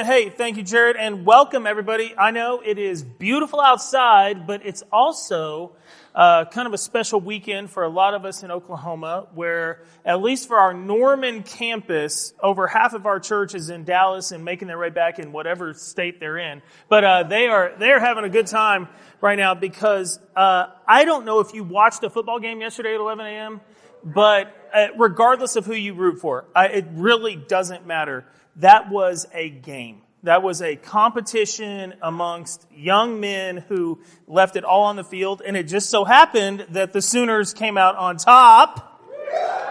Amen. Hey, thank you, Jared, and welcome, everybody. I know it is beautiful outside, but it's also kind of a special weekend for a lot of us in Oklahoma, where, at least for our Norman campus, over half of our church is in Dallas and making their way back in whatever state they're in. But they are having a good time right now because I don't know if you watched a football game yesterday at 11 a.m., but regardless of who you root for, it really doesn't matter. That was a game. That was a competition amongst young men who left it all on the field, and it just so happened that the Sooners came out on top.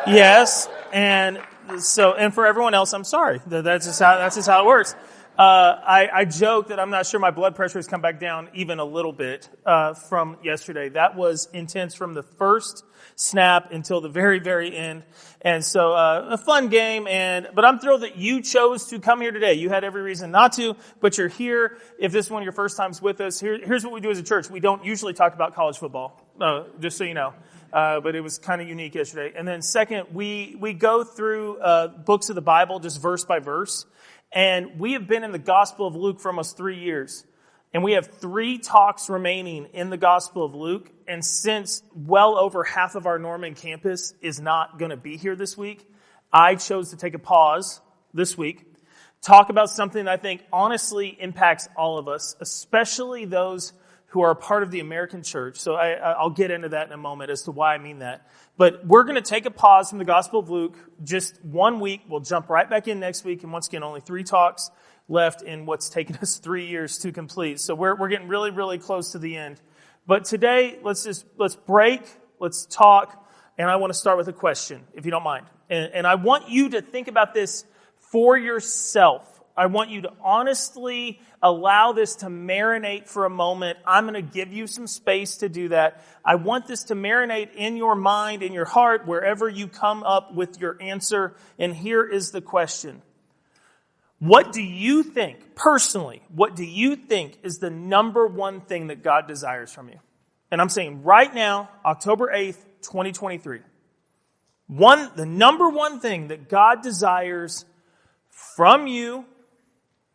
Yes, and for everyone else, I'm sorry. That's just how it works. I joke that I'm not sure my blood pressure has come back down even a little bit from yesterday. That was intense from the first snap until the very, very end. And so a fun game, but I'm thrilled that you chose to come here today. You had every reason not to, but you're here. If this is one of your first times with us, here's what we do as a church. We don't usually talk about college football, just so you know. But it was kind of unique yesterday. And then second, we go through books of the Bible just verse by verse. And we have been in the Gospel of Luke for almost 3 years. And we have 3 talks remaining in the Gospel of Luke. And since well over half of our Norman campus is not going to be here this week, I chose to take a pause this week, talk about something that I think honestly impacts all of us, especially those who are a part of the American church. So I'll get into that in a moment as to why I mean that. But we're going to take a pause from the Gospel of Luke, just 1 week. We'll jump right back in next week. And once again, only 3 talks left in what's taken us 3 years to complete. So we're getting really, really close to the end. But today, let's break, let's talk, and I want to start with a question, if you don't mind. And I want you to think about this for yourself. I want you to honestly allow this to marinate for a moment. I'm going to give you some space to do that. I want this to marinate in your mind, in your heart, wherever you come up with your answer. And here is the question. What do you think, personally, what do you think is the number one thing that God desires from you? And I'm saying right now, October 8th, 2023. The number one thing that God desires from you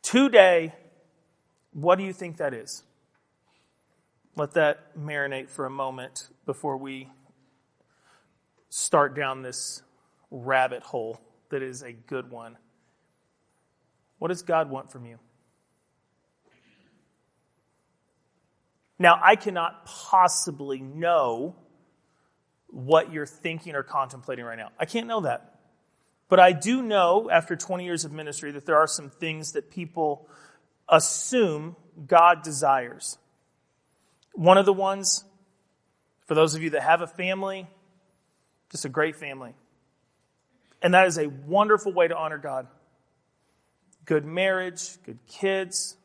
today, what do you think that is? Let that marinate for a moment before we start down this rabbit hole that is a good one. What does God want from you? Now, I cannot possibly know what you're thinking or contemplating right now. I can't know that. But I do know, after 20 years of ministry, that there are some things that people assume God desires. One of the ones, for those of you that have a family, just a great family. And that is a wonderful way to honor God. Good marriage, good kids.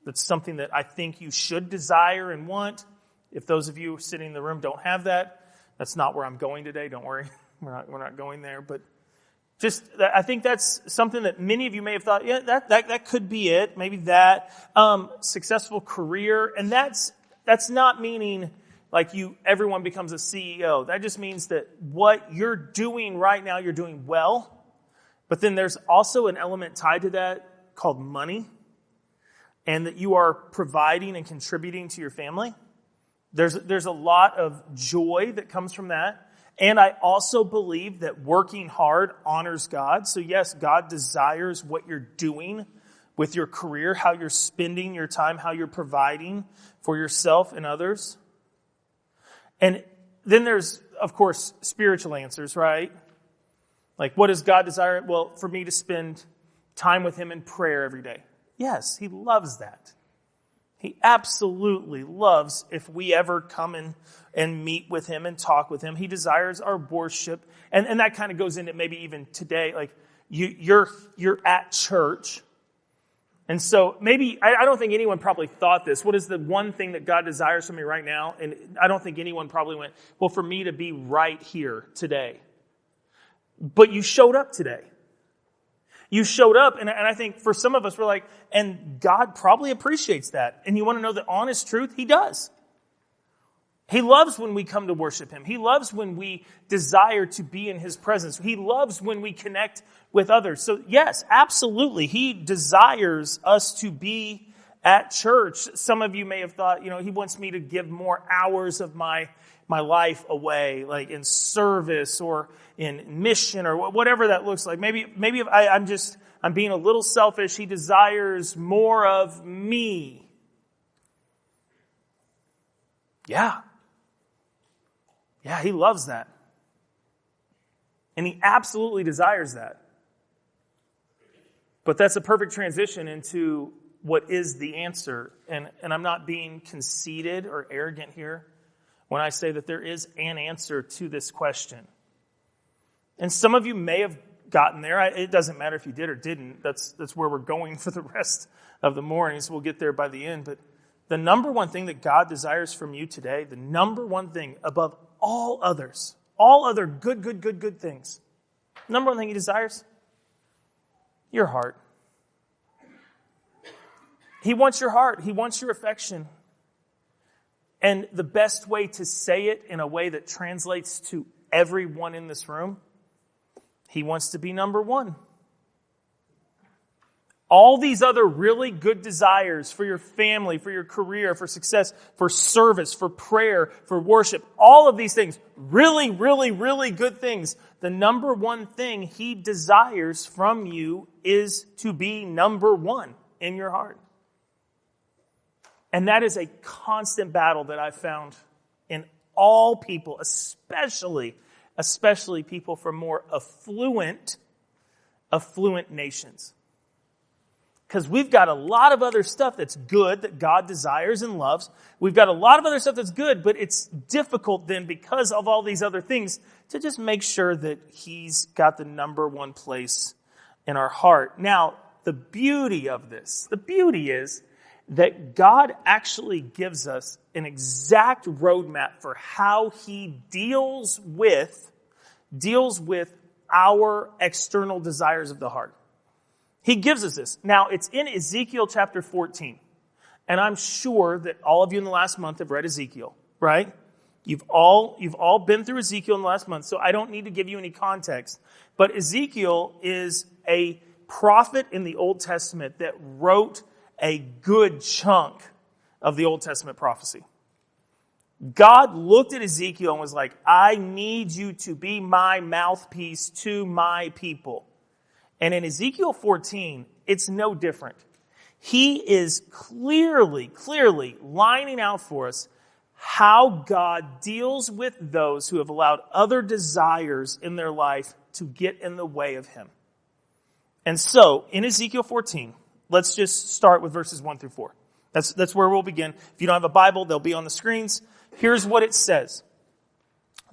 That's something that I think you should desire and want. If those of you sitting in the room don't have that, that's not where I'm going today. Don't worry. We're not going there. But I think that's something that many of you may have thought, yeah, that could be it. Maybe that. Successful career. And that's not meaning like everyone becomes a CEO. That just means that what you're doing right now, you're doing well. But then there's also an element tied to that called money, and that you are providing and contributing to your family. There's a lot of joy that comes from that. And I also believe that working hard honors God. So yes, God desires what you're doing with your career, how you're spending your time, how you're providing for yourself and others. And then there's, of course, spiritual answers, right? Like, what does God desire? Well, for me to spend time with Him in prayer every day. Yes, He loves that. He absolutely loves if we ever come in and meet with Him and talk with Him. He desires our worship. And that kind of goes into maybe even today, like you're at church. And so maybe, I don't think anyone probably thought this. What is the one thing that God desires from me right now? And I don't think anyone probably went, well, for me to be right here today. But you showed up today. You showed up, and I think for some of us, we're like, and God probably appreciates that. And you want to know the honest truth? He does. He loves when we come to worship him. He loves when we desire to be in his presence. He loves when we connect with others. So yes, absolutely, he desires us to be at church. Some of you may have thought, he wants me to give more hours of my life away, like in service or in mission or whatever that looks like. Maybe if I'm being a little selfish. He desires more of me. Yeah, he loves that. And he absolutely desires that. But that's a perfect transition into what is the answer. And I'm not being conceited or arrogant here when I say that there is an answer to this question. And some of you may have gotten there. It doesn't matter if you did or didn't. That's where we're going for the rest of the morning. So we'll get there by the end. But the number one thing that God desires from you today, the number one thing above all others, all other good things, number one thing he desires, your heart. He wants your heart. He wants your affection. And the best way to say it in a way that translates to everyone in this room, he wants to be number one. All these other really good desires for your family, for your career, for success, for service, for prayer, for worship, all of these things, really good things. The number one thing he desires from you is to be number one in your heart. And that is a constant battle that I've found in all people, especially people from more affluent nations. Because we've got a lot of other stuff that's good that God desires and loves. We've got a lot of other stuff that's good, but it's difficult then because of all these other things to just make sure that he's got the number one place in our heart. Now, the beauty is that God actually gives us an exact roadmap for how he deals with our external desires of the heart. He gives us this. Now, it's in Ezekiel chapter 14. And I'm sure that all of you in the last month have read Ezekiel, right? You've all been through Ezekiel in the last month, so I don't need to give you any context. But Ezekiel is a prophet in the Old Testament that wrote a good chunk of the Old Testament prophecy. God looked at Ezekiel and was like, I need you to be my mouthpiece to my people. And in Ezekiel 14, it's no different. He is clearly lining out for us how God deals with those who have allowed other desires in their life to get in the way of him. And so, in Ezekiel 14, let's just start with verses 1 through 4. That's where we'll begin. If you don't have a Bible, they'll be on the screens. Here's what it says.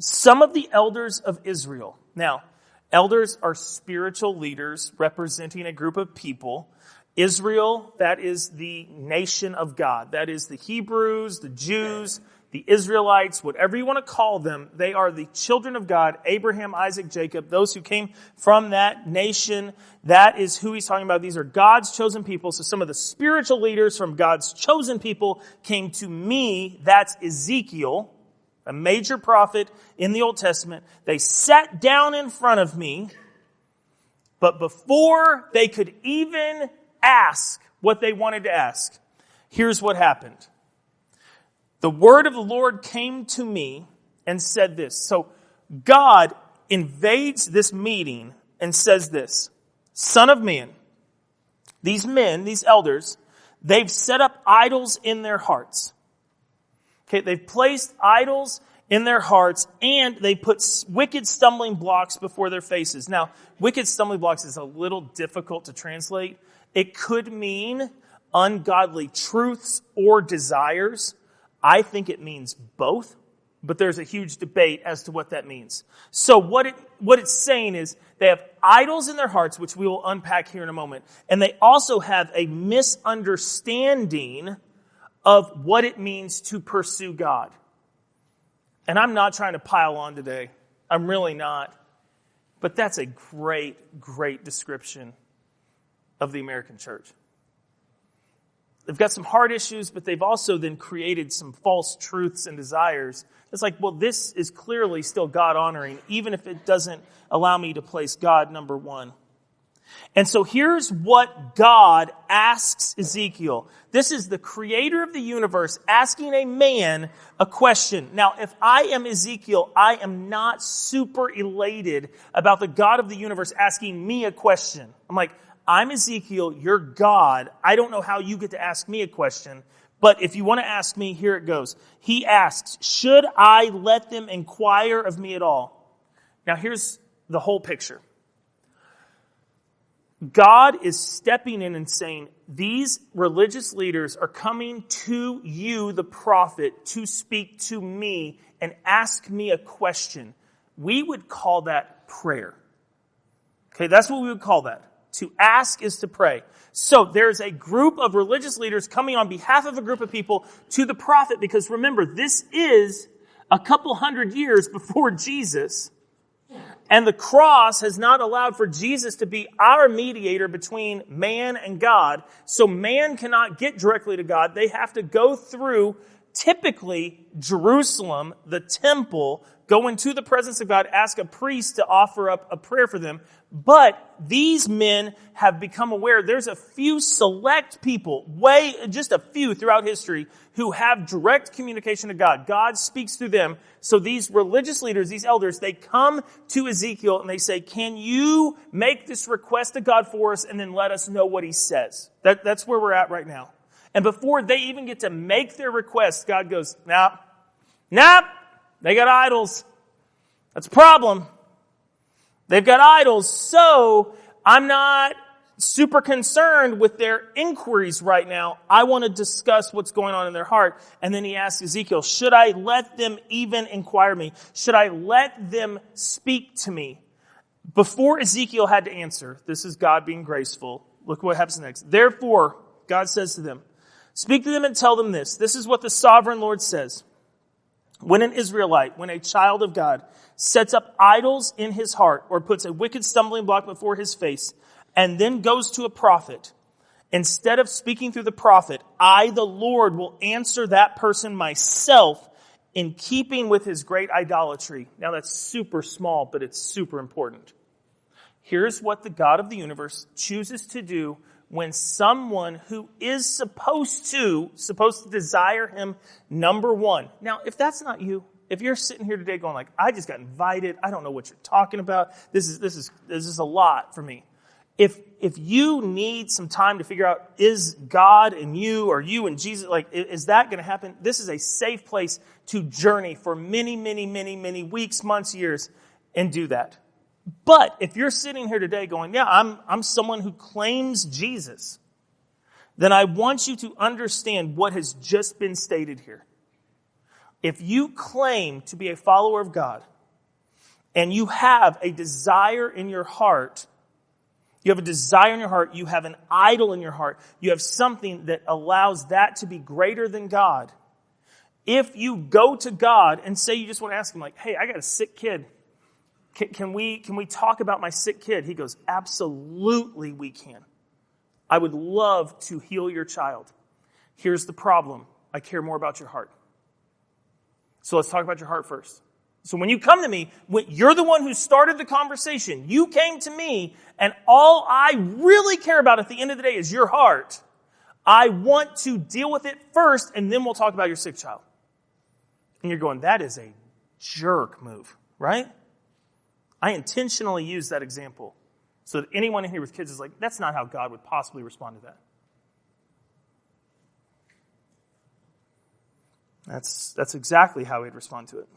Some of the elders of Israel. Now, elders are spiritual leaders representing a group of people. Israel, that is the nation of God. That is the Hebrews, the Jews, the Israelites, whatever you want to call them. They are the children of God, Abraham, Isaac, Jacob, those who came from that nation. That is who he's talking about. These are God's chosen people. So some of the spiritual leaders from God's chosen people came to me. That's Ezekiel, a major prophet in the Old Testament. They sat down in front of me, but before they could even ask what they wanted to ask, here's what happened. The word of the Lord came to me and said this. So God invades this meeting and says this, Son of man, these men, these elders, they've set up idols in their hearts. Okay, they've placed idols in their hearts, and they put wicked stumbling blocks before their faces. Now, wicked stumbling blocks is a little difficult to translate. It could mean ungodly truths or desires. I think it means both, but there's a huge debate as to what that means. So what it's saying is they have idols in their hearts, which we will unpack here in a moment, and they also have a misunderstanding of what it means to pursue God. And I'm not trying to pile on today. I'm really not. But that's a great description of the American church. They've got some heart issues, but they've also then created some false truths and desires. It's like, well, this is clearly still God-honoring, even if it doesn't allow me to place God number one. And so here's what God asks Ezekiel. This is the creator of the universe asking a man a question. Now, if I am Ezekiel, I am not super elated about the God of the universe asking me a question. I'm like, I'm Ezekiel, you're God. I don't know how you get to ask me a question. But if you want to ask me, here it goes. He asks, should I let them inquire of me at all? Now here's the whole picture. God is stepping in and saying, these religious leaders are coming to you, the prophet, to speak to me and ask me a question. We would call that prayer. Okay, that's what we would call that. To ask is to pray. So there's a group of religious leaders coming on behalf of a group of people to the prophet, because remember, this is a couple hundred years before Jesus. And the cross has not allowed for Jesus to be our mediator between man and God. So man cannot get directly to God. They have to go through, typically, Jerusalem, the temple, go into the presence of God, ask a priest to offer up a prayer for them. But these men have become aware there's a few select people, just a few throughout history, who have direct communication to God. God speaks through them. So these religious leaders, these elders, they come to Ezekiel and they say, can you make this request to God for us and then let us know what he says? That's where we're at right now. And before they even get to make their request, God goes, nah, they got idols. That's a problem. They've got idols, so I'm not super concerned with their inquiries right now. I want to discuss what's going on in their heart. And then he asks Ezekiel, should I let them even inquire me? Should I let them speak to me? Before Ezekiel had to answer, this is God being graceful. Look what happens next. Therefore, God says to them, speak to them and tell them this. This is what the sovereign Lord says. When an Israelite, when a child of God, sets up idols in his heart or puts a wicked stumbling block before his face and then goes to a prophet, instead of speaking through the prophet, I, the Lord, will answer that person myself in keeping with his great idolatry. Now that's super small, but it's super important. Here's what the God of the universe chooses to do when someone who is supposed to desire him, number one. Now, if that's not you, if you're sitting here today going like, I just got invited, I don't know what you're talking about, this is a lot for me. If you need some time to figure out, is God and you, or you and Jesus, like, is that going to happen? This is a safe place to journey for many, many, many, many weeks, months, years, and do that. But if you're sitting here today going, yeah, I'm someone who claims Jesus, then I want you to understand what has just been stated here. If you claim to be a follower of God and you have a desire in your heart, you have an idol in your heart, you have something that allows that to be greater than God. If you go to God and say you just want to ask him like, hey, I got a sick kid. Can we talk about my sick kid? He goes, absolutely we can. I would love to heal your child. Here's the problem. I care more about your heart. So let's talk about your heart first. So when you come to me, you're the one who started the conversation. You came to me, and all I really care about at the end of the day is your heart. I want to deal with it first, and then we'll talk about your sick child. And you're going, that is a jerk move, right? I intentionally use that example so that anyone in here with kids is like, that's not how God would possibly respond to that. That's exactly how he'd respond to it.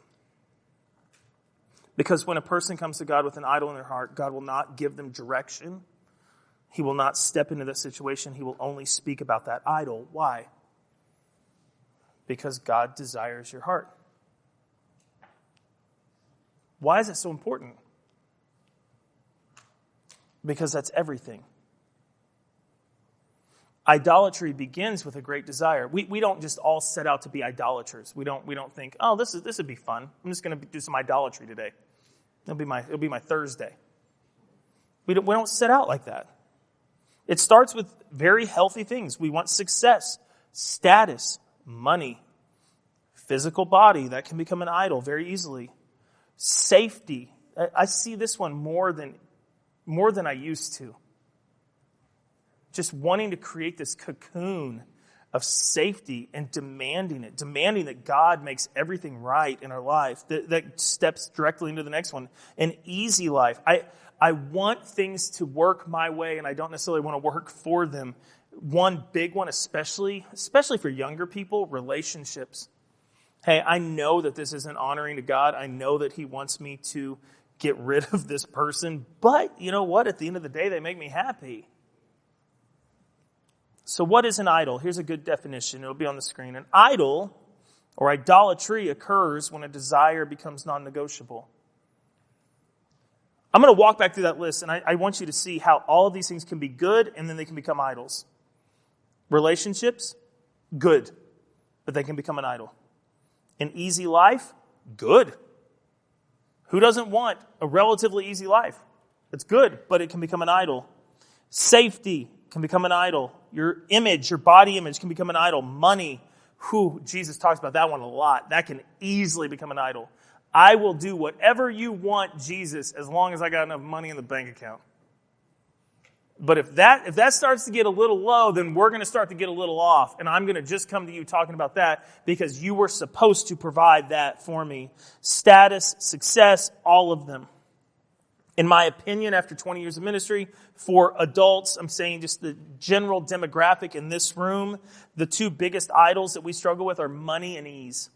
Because when a person comes to God with an idol in their heart, God will not give them direction. He will not step into that situation. He will only speak about that idol. Why? Because God desires your heart. Why is it so important? Because that's everything. Idolatry begins with a great desire. We don't just all set out to be idolaters. We don't think, oh, this would be fun. I'm just going to do some idolatry today. It'll be my Thursday. We don't set out like that. It starts with very healthy things. We want success, status, money, physical body. That can become an idol very easily. Safety. I see this one more than I used to. Just wanting to create this cocoon of safety and demanding that God makes everything right in our life. That steps directly into the next one. An easy life. I want things to work my way, and I don't necessarily want to work for them. One big one, especially for younger people, relationships. Hey, I know that this isn't honoring to God. I know that He wants me to get rid of this person. But you know what? At the end of the day, they make me happy. So what is an idol? Here's a good definition. It'll be on the screen. An idol or idolatry occurs when a desire becomes non-negotiable. I'm going to walk back through that list, and I want you to see how all of these things can be good, and then they can become idols. Relationships, good, but they can become an idol. An easy life, good. Who doesn't want a relatively easy life? It's good, but it can become an idol. Safety can become an idol. Your image, your body image can become an idol. Money, Jesus talks about that one a lot. That can easily become an idol. I will do whatever you want, Jesus, as long as I got enough money in the bank account. But if that starts to get a little low, then we're going to start to get a little off. And I'm going to just come to you talking about that because you were supposed to provide that for me. Status, success, all of them. In my opinion, after 20 years of ministry, for adults, I'm saying just the general demographic in this room, the two biggest idols that we struggle with are money and ease.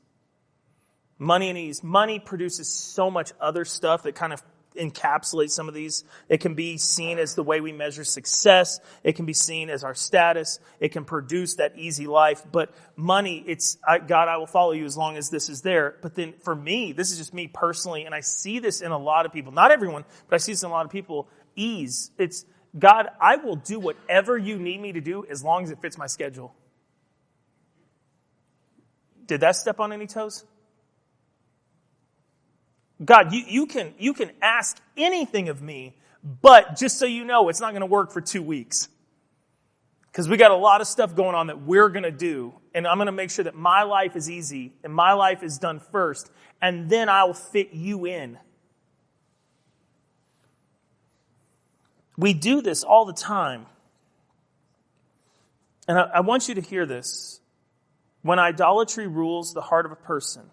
Money and ease. Money produces so much other stuff that kind of encapsulates some of these. It can be seen as the way we measure success. It can be seen as our status. It can produce that easy life. But money, it's, God, I will follow you as long as this is there. But then for me, this is just me personally, and I see this in a lot of people. Not everyone, but I see this in a lot of people. Ease. It's, God, I will do whatever you need me to do as long as it fits my schedule. Did that step on any toes? God, you can ask anything of me, but just so you know, it's not going to work for 2 weeks. Because we got a lot of stuff going on that we're going to do, and I'm going to make sure that my life is easy, and my life is done first, and then I'll fit you in. We do this all the time. And I want you to hear this. When idolatry rules the heart of a person,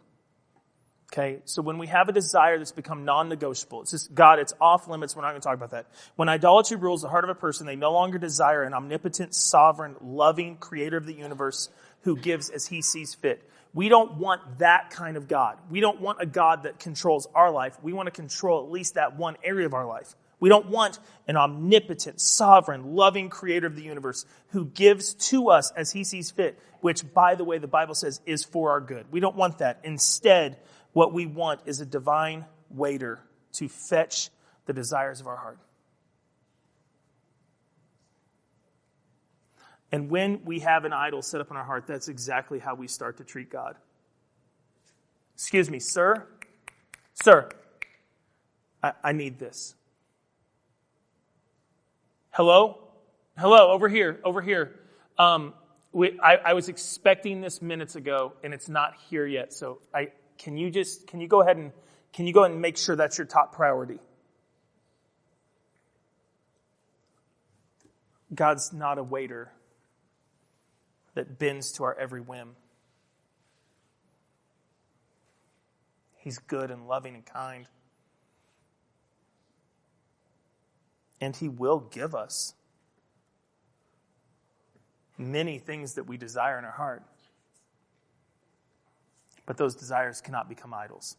okay, so when we have a desire that's become non-negotiable, it's just, God, it's off limits, we're not going to talk about that. When idolatry rules the heart of a person, they no longer desire an omnipotent, sovereign, loving creator of the universe who gives as he sees fit. We don't want that kind of God. We don't want a God that controls our life. We want to control at least that one area of our life. We don't want an omnipotent, sovereign, loving creator of the universe who gives to us as he sees fit, which, by the way, the Bible says is for our good. We don't want that. Instead, what we want is a divine waiter to fetch the desires of our heart. And when we have an idol set up in our heart, that's exactly how we start to treat God. Excuse me, sir? Sir, I need this. Hello? Hello, over here. I was expecting this minutes ago, and it's not here yet. So can you go ahead and make sure that's your top priority? God's not a waiter that bends to our every whim. He's good and loving and kind. And he will give us many things that we desire in our heart. But those desires cannot become idols.